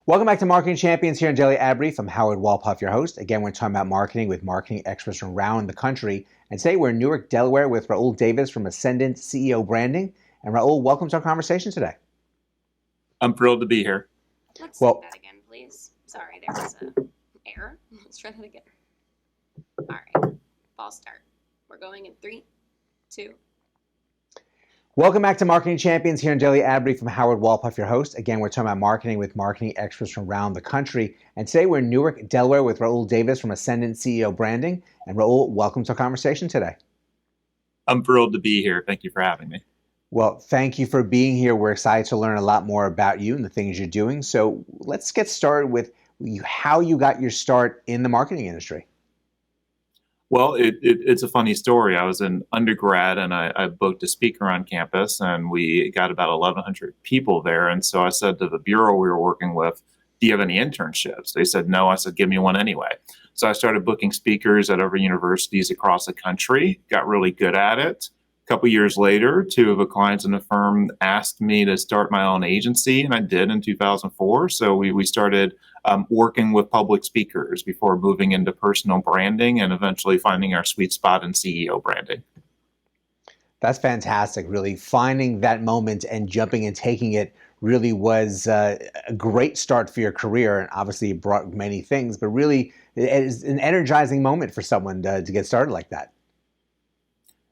Welcome back to Marketing Champions here in Daily Ad Brief. I'm Howard Walpuff, your host. Again, we're talking about marketing with marketing experts from around the country. And today we're in Newark, Delaware with Raoul Davis from Ascendant CEO Branding. And Raoul, welcome to our conversation today. I'm thrilled to be here. Let's do that again, please. Sorry, there was an error. Let's try that again. All right, false start. We're going in 3, 2. Welcome back to Marketing Champions here in Daily Ad Brief. From Howard Walpuff, your host. Again, we're talking about marketing with marketing experts from around the country. And today we're in Newark, Delaware with Raoul Davis from Ascendant CEO Branding. And Raoul, welcome to our conversation today. I'm thrilled to be here. Thank you for having me. Well, thank you for being here. We're excited to learn a lot more about you and the things you're doing. So let's get started with how you got your start in the marketing industry. Well, it's a funny story. I was an undergrad and I booked a speaker on campus and we got about 1,100 people there. And so I said to the bureau we were working with, do you have any internships? They said, no. I said, give me one anyway. So I started booking speakers at other universities across the country, got really good at it. A couple years later, 2 of the clients in the firm asked me to start my own agency, and I did in 2004. So we started working with public speakers before moving into personal branding and eventually finding our sweet spot in CEO branding. That's fantastic. Really finding that moment and jumping and taking it really was a great start for your career. And obviously it brought many things, but really it is an energizing moment for someone to get started like that.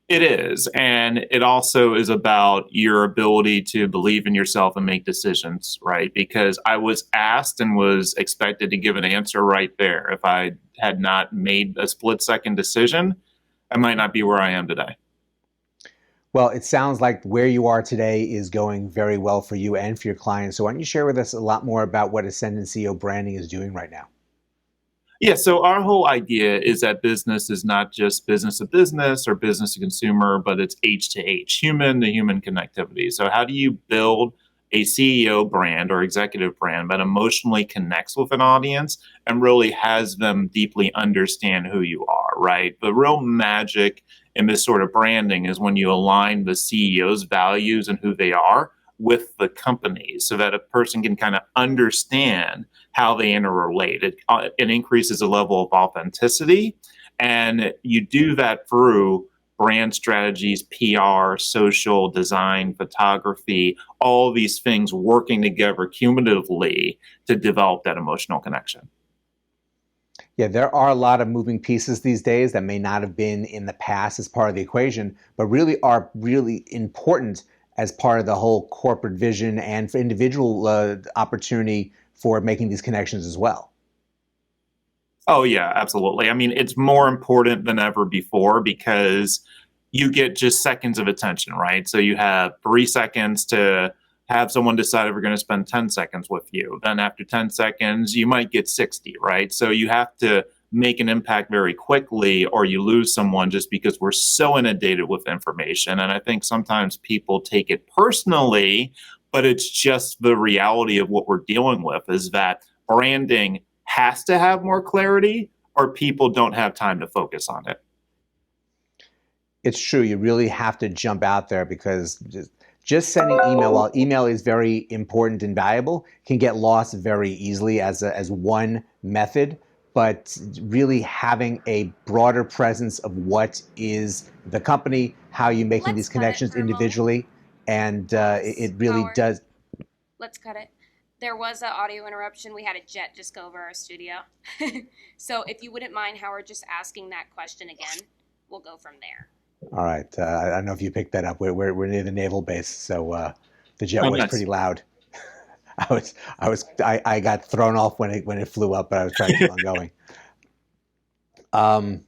It is. And it also is about your ability to believe in yourself and make decisions, right? Because I was asked and was expected to give an answer right there. If I had not made a split-second decision, I might not be where I am today. Well, it sounds like where you are today is going very well for you and for your clients. So why don't you share with us a lot more about what Ascendant CEO Branding is doing right now? Yeah, so our whole idea is that business is not just business to business or business to consumer, but it's H to H, human to human connectivity. So how do you build a CEO brand or executive brand that emotionally connects with an audience and really has them deeply understand who you are, right? The real magic in this sort of branding is when you align the CEO's values and who they are with the company so that a person can kind of understand how they interrelate. It increases the level of authenticity. And you do that through brand strategies, PR, social, design, photography, all these things working together cumulatively to develop that emotional connection. Yeah, there are a lot of moving pieces these days that may not have been in the past as part of the equation, but really are really important as part of the whole corporate vision and for individual opportunity for making these connections as well. Oh, yeah, absolutely. I mean, it's more important than ever before because you get just seconds of attention, right? So you have 3 seconds to have someone decide if we're going to spend 10 seconds with you. Then after 10 seconds, you might get 60, right? So you have to make an impact very quickly or you lose someone just because we're so inundated with information. And I think sometimes people take it personally, but it's just the reality of what we're dealing with is that branding has to have more clarity or people don't have time to focus on it. It's true. You really have to jump out there because just sending email, while email is very important and valuable, can get lost very easily as one method. But really having a broader presence of what is the company, how you're making these connections individually, and it really does. Let's cut it. There was an audio interruption. We had a jet just go over our studio. So if you wouldn't mind, Howard, just asking that question again, we'll go from there. All right. I don't know if you picked that up. We're near the naval base, so the jet was pretty loud. I got thrown off when it flew up, but I was trying to keep on going.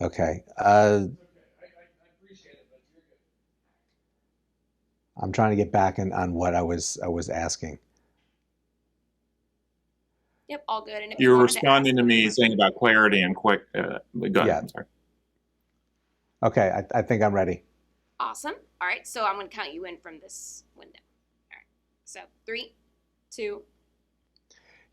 Okay. I'm trying to get back on what I was asking. Yep, all good. And if you're responding to me saying about clarity and quick. Go ahead. Yeah. I'm sorry. Okay, I think I'm ready. Awesome. All right, so I'm going to count you in from this window. All right, so 3, 2.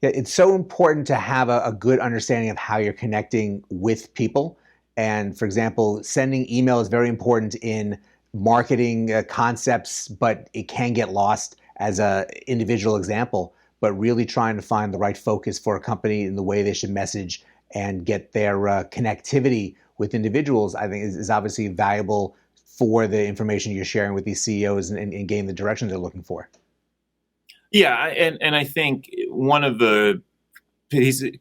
Yeah, it's so important to have a good understanding of how you're connecting with people. And for example, sending email is very important in marketing concepts, but it can get lost as an individual example. but really trying to find the right focus for a company in the way they should message and get their connectivity with individuals, I think is obviously valuable for the information you're sharing with these CEOs and gain the direction they're looking for. Yeah, and I think one of the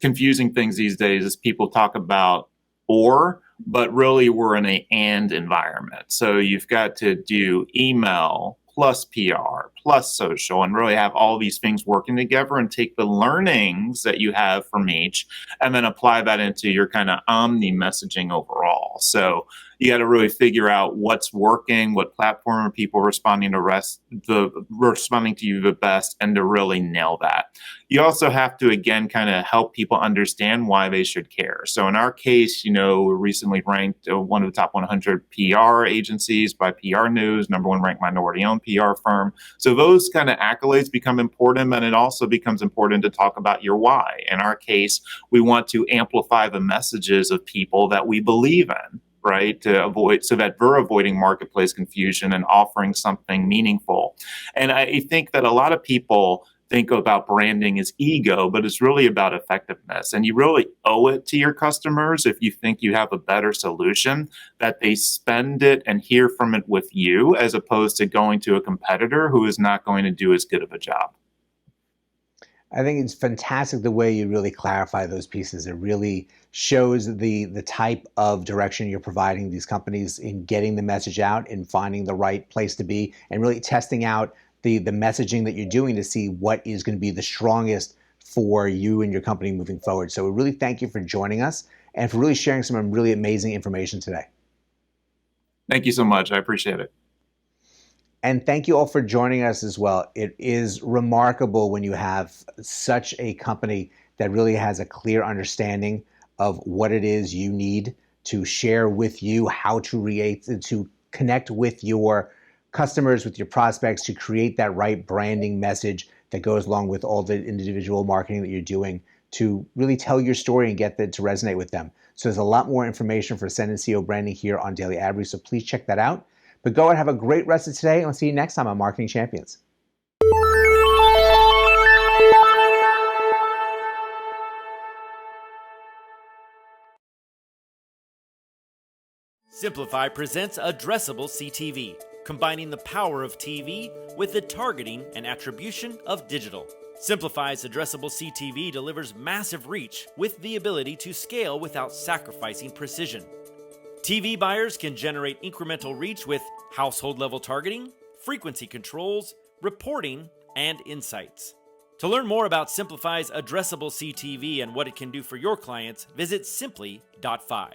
confusing things these days is people talk about or, but really we're in a and environment. So you've got to do email plus PR plus social and really have all these things working together and take the learnings that you have from each and then apply that into your kind of omni messaging overall. So you got to really figure out what's working, what platform are people responding to you the best, and to really nail that. You also have to, again, kind of help people understand why they should care. So in our case, we recently ranked one of the top 100 PR agencies by PR News, #1 ranked minority-owned PR firm. So those kind of accolades become important, and it also becomes important to talk about your why. In our case, we want to amplify the messages of people that we believe in, right? So that we're avoiding marketplace confusion and offering something meaningful. And I think that a lot of people think about branding as ego, but it's really about effectiveness. And you really owe it to your customers, if you think you have a better solution, that they spend it and hear from it with you, as opposed to going to a competitor who is not going to do as good of a job. I think it's fantastic the way you really clarify those pieces. It really shows the type of direction you're providing these companies in getting the message out and finding the right place to be and really testing out the messaging that you're doing to see what is going to be the strongest for you and your company moving forward. So we really thank you for joining us and for really sharing some really amazing information today. Thank you so much. I appreciate it. And thank you all for joining us as well. It is remarkable when you have such a company that really has a clear understanding of what it is you need to share with you, how to connect with your customers, with your prospects, to create that right branding message that goes along with all the individual marketing that you're doing to really tell your story and get that to resonate with them. So there's a lot more information for Ascendant CEO Branding here on Daily Ad Brief, so please check that out. But go and have a great rest of today, and we'll see you next time on Marketing Champions. Simplify presents Addressable CTV, combining the power of TV with the targeting and attribution of digital. Simplify's Addressable CTV delivers massive reach with the ability to scale without sacrificing precision. TV buyers can generate incremental reach with household-level targeting, frequency controls, reporting, and insights. To learn more about Simplify's Addressable CTV and what it can do for your clients, visit simply.fi.